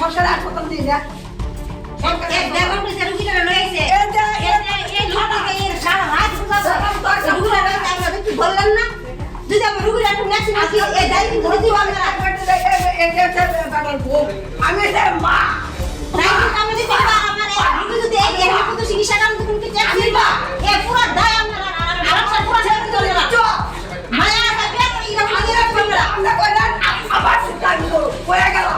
সরকার হাসপাতাল দিয়ে না বললেন না যদি আমার রুগীর একটা মেশিন আছে আমি মা চিকিৎসা পুরো দায় হয়ে গেল।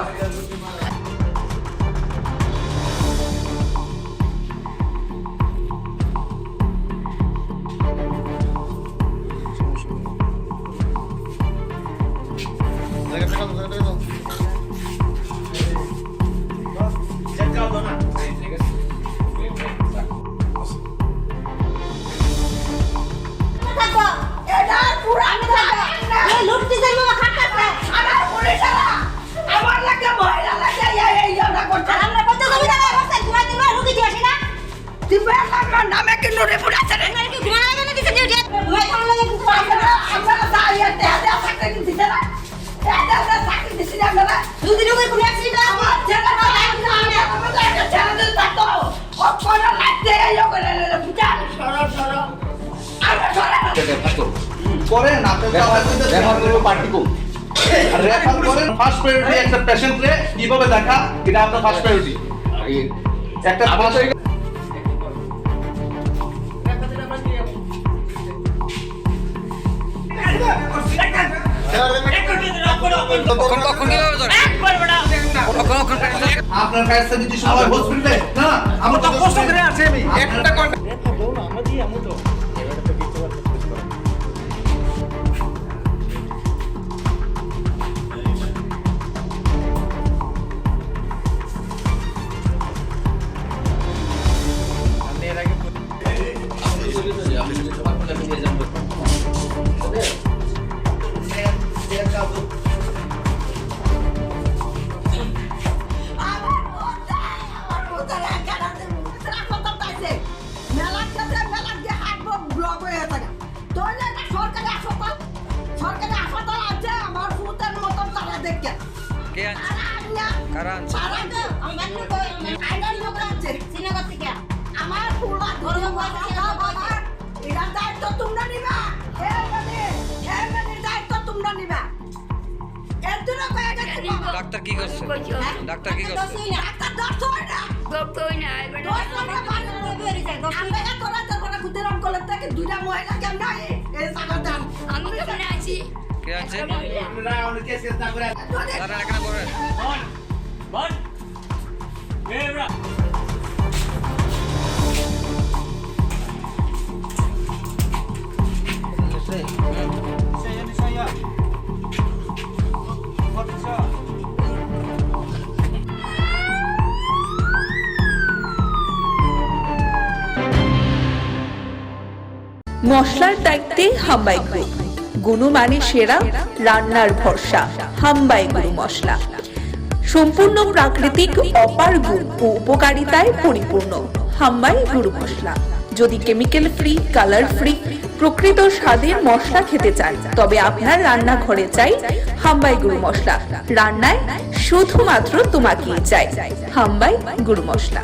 একটা পেশেন্ট রে কিভাবে দেখা এটা আপনার ফার্স্ট প্রায়োরিটি একটা আপনার কাছে যদি সবাই হসপিটালে না আমরা তো কষ্ট করে আছি আমি একটা কন্টাক্ট আমরা দি আমু তো ডাক্তার কি করছে? ডাক্তার কি করছে? কে আছে? তারা এখানে বলেন মশলার দায়িত্বে হাম্বাই গ্রুপ, গুণমানে সেরা, রান্নার ভরসা হাম্বাই গুরু মশলা। সম্পূর্ণ প্রাকৃতিক, অপার গুণ ও উপকারিতায় পরিপূর্ণ হাম্বাই গুরু মশলা। যদি কেমিক্যাল ফ্রি, কালার ফ্রি, প্রকৃত স্বাদের মশলা খেতে চান তবে আপনার রান্নাঘরে চাই হাম্বাই গুরু মশলা। রান্নায় শুধুমাত্র তোমাকেই চাই হাম্বাই গুরু মশলা।